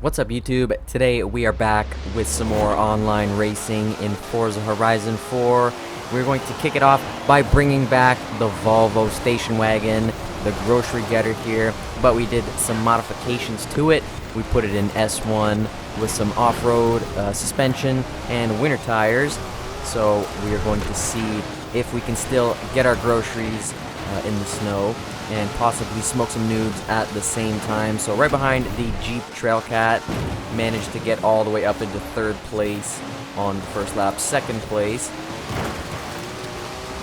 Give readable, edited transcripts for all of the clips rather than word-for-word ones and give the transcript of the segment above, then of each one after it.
What's up, YouTube? Today we are back with some more online racing in Forza Horizon 4. We're going to kick it off by bringing back the Volvo station wagon, the grocery getter here, but we did some modifications to it. We put it in S1 with some off-road suspension and winter tires. So we are going to see if we can still get our groceries in the snow and possibly smoke some noobs at the same time. So right behind the Jeep Trailcat, managed to get all the way up into 3rd place on the first lap, 2nd place.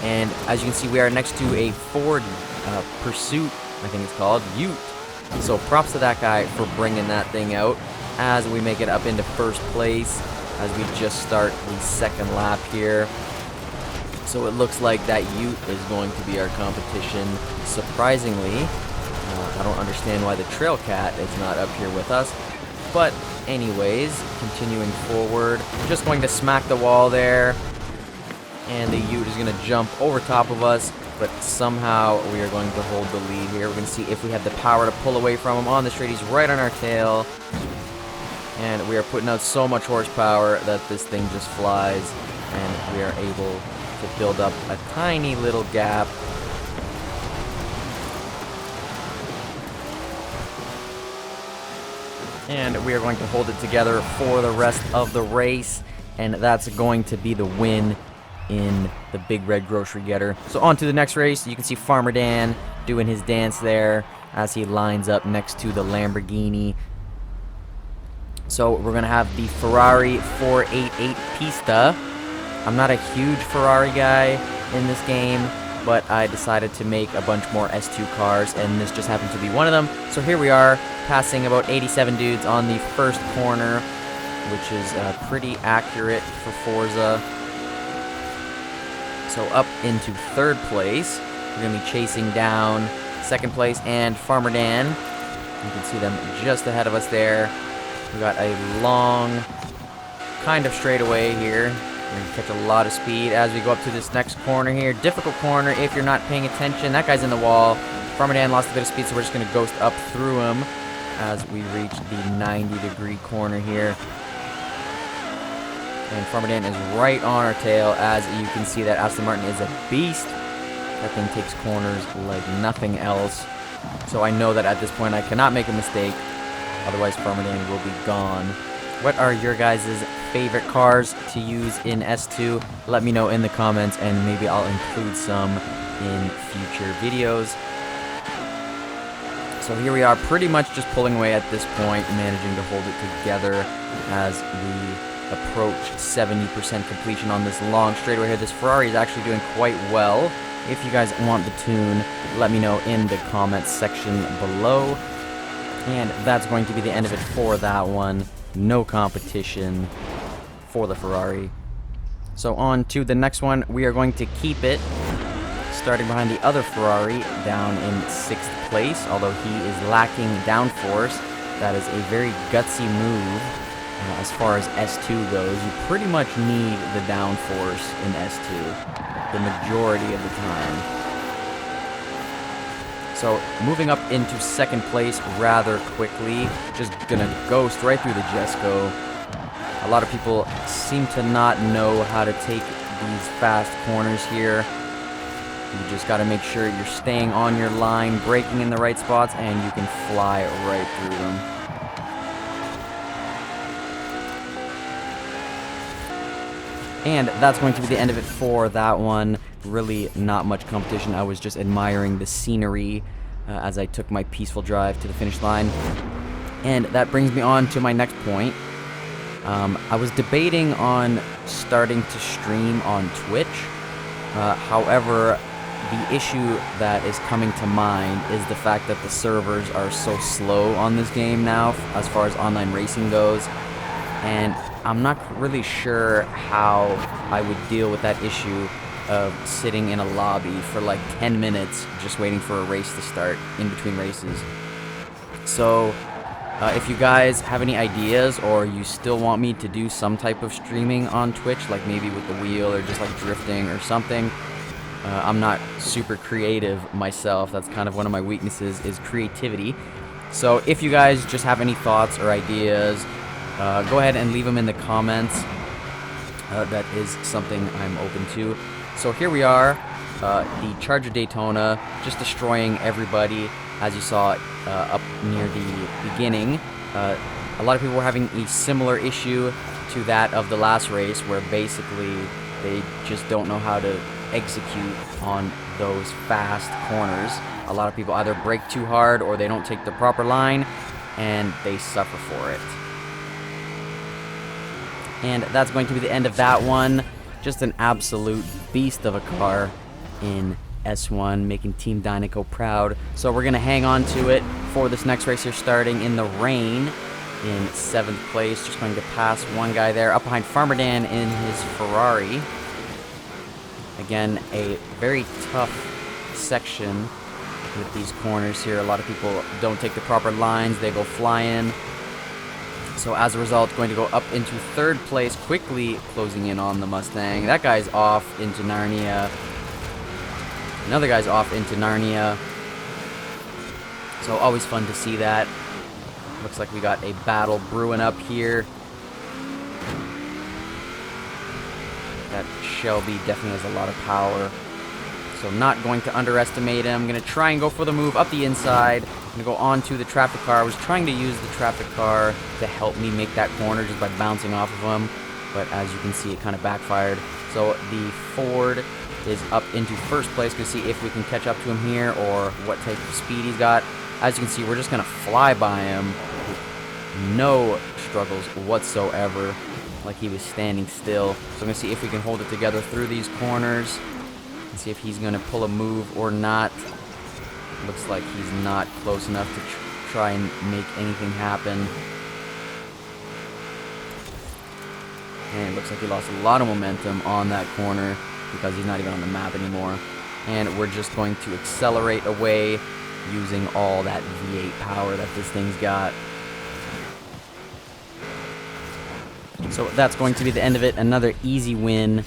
And as you can see, we are next to a Ford Pursuit, I think it's called, Ute. So props to that guy for bringing that thing out as we make it up into 1st place as we just start the 2nd lap here. So it looks like that Ute is going to be our competition. Surprisingly, I don't understand why the Trailcat is not up here with us. But anyways, continuing forward, just going to smack the wall there. And the Ute is going to jump over top of us. But somehow we are going to hold the lead here. We're going to see if we have the power to pull away from him on the straight. He's right on our tail. And we are putting out so much horsepower that this thing just flies. And we are able to build up a tiny little gap. And we are going to hold it together for the rest of the race, and that's going to be the win in the Big Red Grocery Getter. So on to the next race. You can see Farmer Dan doing his dance there as he lines up next to the Lamborghini. So we're going to have the Ferrari 488 Pista. I'm not a huge Ferrari guy in this game, but I decided to make a bunch more S2 cars, and this just happened to be one of them. So here we are, passing about 87 dudes on the first corner, which is pretty accurate for Forza. So up into 3rd place, we're going to be chasing down 2nd place and Farmer Dan. You can see them just ahead of us there. We got a long kind of straightaway here. We're going to catch a lot of speed as we go up to this next corner here. Difficult corner if you're not paying attention. That guy's in the wall. Farmer Dan lost a bit of speed, so we're just going to ghost up through him as we reach the 90-degree corner here. And Farmer Dan is right on our tail. As you can see, that Aston Martin is a beast. That thing takes corners like nothing else. So I know that at this point I cannot make a mistake. Otherwise, Farmer Dan will be gone. What are your guys' favorite cars to use in S2? Let me know in the comments, and maybe I'll include some in future videos. So here we are, pretty much just pulling away at this point, managing to hold it together as we approach 70% completion on this long straightaway here. This Ferrari is actually doing quite well. If you guys want the tune, let me know in the comments section below. And that's going to be the end of it for that one. No competition for the Ferrari. So on to the next one. We are going to keep it starting behind the other Ferrari down in 6th place, although he is lacking downforce. That is a very gutsy move. As far as S2 goes, you pretty much need the downforce in S2 the majority of the time. So moving up into 2nd place rather quickly, just gonna ghost right through the Jesco. A lot of people seem to not know how to take these fast corners here. You just gotta make sure you're staying on your line, braking in the right spots, and you can fly right through them. And that's going to be the end of it for that one. Really not much competition. I was just admiring the scenery as I took my peaceful drive to the finish line. And that brings me on to my next point. I was debating on starting to stream on Twitch. However, the issue that is coming to mind is the fact that the servers are so slow on this game now as far as online racing goes. And I'm not really sure how I would deal with that issue of sitting in a lobby for like 10 minutes just waiting for a race to start in between races. So if you guys have any ideas, or you still want me to do some type of streaming on Twitch, like maybe with the wheel or just like drifting or something, I'm not super creative myself. That's kind of one of my weaknesses, is creativity. So if you guys just have any thoughts or ideas, go ahead and leave them in the comments. That is something I'm open to. So here we are, the Charger Daytona, just destroying everybody, as you saw up near the beginning. A lot of people were having a similar issue to that of the last race, where basically they just don't know how to execute on those fast corners. A lot of people either brake too hard or they don't take the proper line, and they suffer for it. And that's going to be the end of that one. Just an absolute beast of a car in S1, making Team Dynaco proud. So we're going to hang on to it for this next race here, starting in the rain in 7th place. Just going to pass one guy there, up behind Farmer Dan in his Ferrari. Again, a very tough section with these corners here. A lot of people don't take the proper lines. They go flying. So as a result, going to go up into 3rd place, quickly closing in on the Mustang. That guy's off into Narnia. Another guy's off into Narnia. So always fun to see that. Looks like we got a battle brewing up here. That Shelby definitely has a lot of power. So not going to underestimate him. I'm going to try and go for the move up the inside. I'm going to go on to the traffic car. I was trying to use the traffic car to help me make that corner just by bouncing off of him. But as you can see, it kind of backfired. So the Ford is up into 1st place. Going to see if we can catch up to him here or what type of speed he's got. As you can see, we're just going to fly by him. No struggles whatsoever, like he was standing still. So I'm going to see if we can hold it together through these corners and see if he's going to pull a move or not. Looks like he's not close enough to try and make anything happen. And it looks like he lost a lot of momentum on that corner because he's not even on the map anymore. And we're just going to accelerate away using all that V8 power that this thing's got. So that's going to be the end of it. Another easy win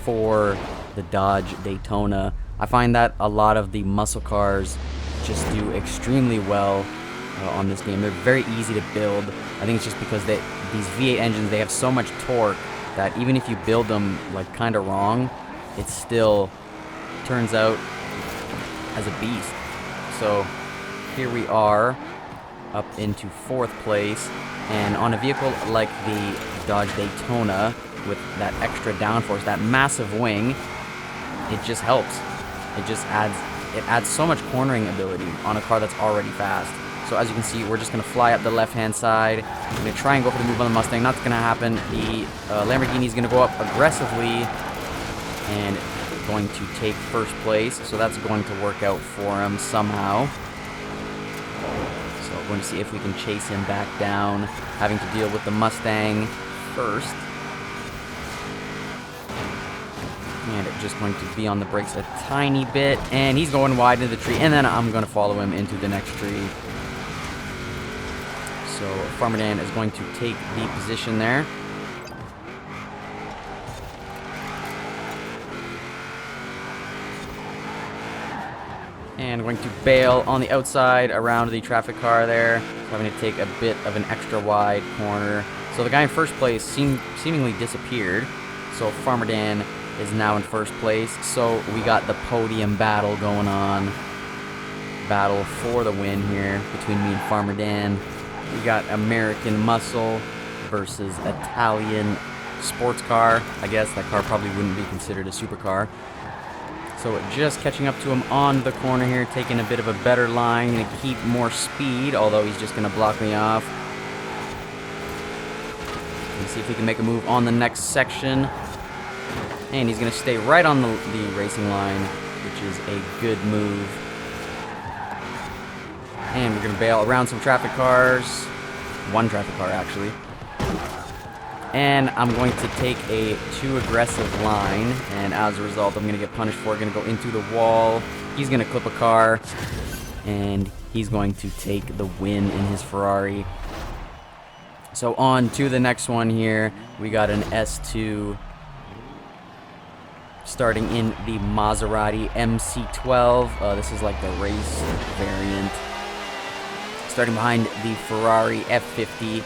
for the Dodge Daytona. I find that a lot of the muscle cars just do extremely well on this game. They're very easy to build. I think it's just because these V8 engines, they have so much torque that even if you build them like kind of wrong, it still turns out as a beast. So here we are up into 4th place, and on a vehicle like the Dodge Daytona with that extra downforce, that massive wing, it just helps. It adds so much cornering ability on a car that's already fast. So as you can see, we're just going to fly up the left-hand side. I'm going to try and go for the move on the Mustang. Not going to happen. The Lamborghini is going to go up aggressively and going to take 1st place. So that's going to work out for him somehow. So we're going to see if we can chase him back down, having to deal with the Mustang first. And it's just going to be on the brakes a tiny bit. And he's going wide into the tree. And then I'm going to follow him into the next tree. So Farmer Dan is going to take the position there. And going to bail on the outside around the traffic car there. So having to take a bit of an extra wide corner. So the guy in 1st place seemingly disappeared. So Farmer Dan is now in 1st place. So we got the podium battle going on. Battle for the win here between me and Farmer Dan. We got American Muscle versus Italian sports car. I guess that car probably wouldn't be considered a supercar. So just catching up to him on the corner here, taking a bit of a better line. Going to keep more speed, although he's just going to block me off. Let's see if he can make a move on the next section. And he's going to stay right on the racing line, which is a good move. And we're going to bail around some traffic cars. One traffic car, actually. And I'm going to take a too aggressive line. And as a result, I'm going to get punished for it. Going to go into the wall. He's going to clip a car. And he's going to take the win in his Ferrari. So on to the next one here. We got an S2. Starting in the Maserati MC12. This is like the race variant. starting behind the Ferrari F50.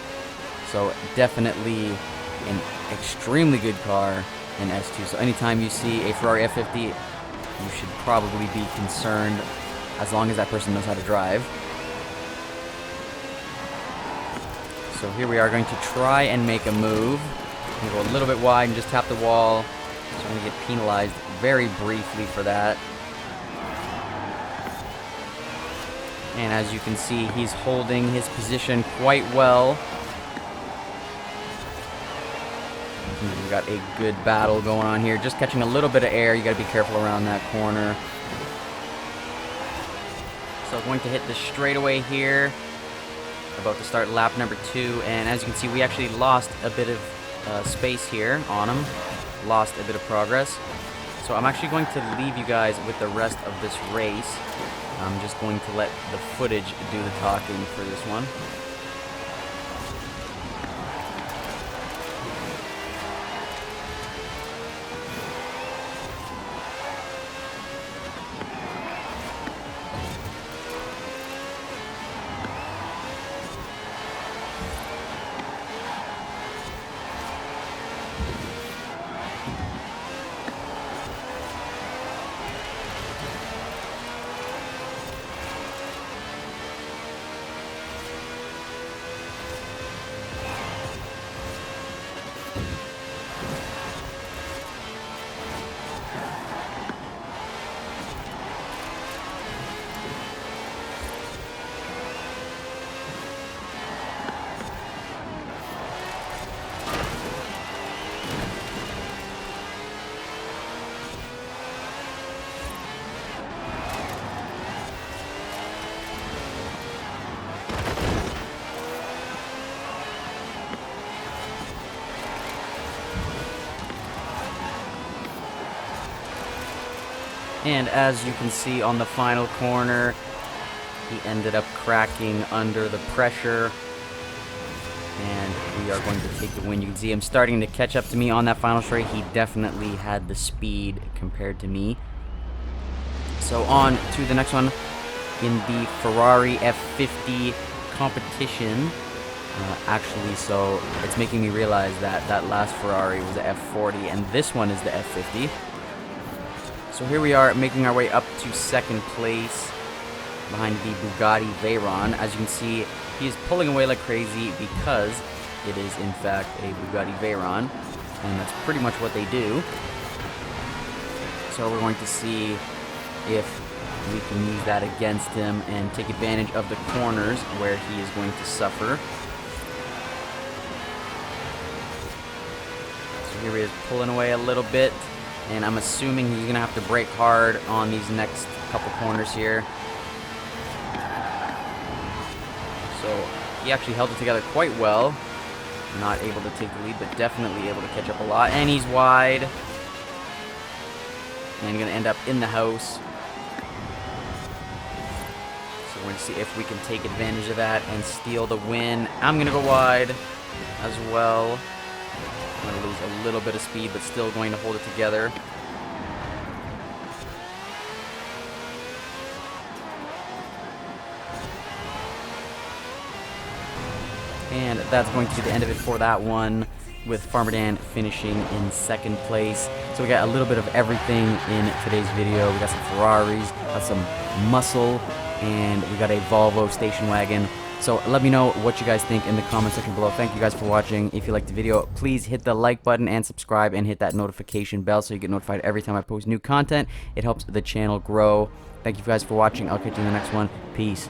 So definitely an extremely good car in S2. So anytime you see a Ferrari F50, you should probably be concerned, as long as that person knows how to drive. So here we are going to try and make a move. I'm going to go a little bit wide and just tap the wall. So I'm going to get penalized very briefly for that. And as you can see, he's holding his position quite well. We've got a good battle going on here. Just catching a little bit of air. You got to be careful around that corner. So going to hit the straightaway here. About to start lap number 2. And as you can see, we actually lost a bit of space here on him. Lost a bit of progress. So I'm actually going to leave you guys with the rest of this race. I'm just going to let the footage do the talking for this one. And as you can see on the final corner, he ended up cracking under the pressure. And we are going to take the win. You can see him starting to catch up to me on that final straight. He definitely had the speed compared to me. So on to the next one in the Ferrari F50 competition. Actually, so it's making me realize that that last Ferrari was the F40 and this one is the F50. So here we are making our way up to second place behind the Bugatti Veyron. As you can see, he is pulling away like crazy because it is in fact a Bugatti Veyron, and that's pretty much what they do. So we're going to see if we can use that against him and take advantage of the corners where he is going to suffer. So here he is pulling away a little bit. And I'm assuming he's going to have to brake hard on these next couple corners here. So he actually held it together quite well. Not able to take the lead, but definitely able to catch up a lot. And he's wide. And going to end up in the house. So we're going to see if we can take advantage of that and steal the win. I'm going to go wide as well. I'm going to lose a little bit of speed, but still going to hold it together. And that's going to be the end of it for that one, with Farmer Dan finishing in second place. So we got a little bit of everything in today's video. We got some Ferraris, got some muscle, and we got a Volvo station wagon. So let me know what you guys think in the comment section below. Thank you guys for watching. If you liked the video, please hit the like button and subscribe and hit that notification bell so you get notified every time I post new content. It helps the channel grow. Thank you guys for watching. I'll catch you in the next one. Peace.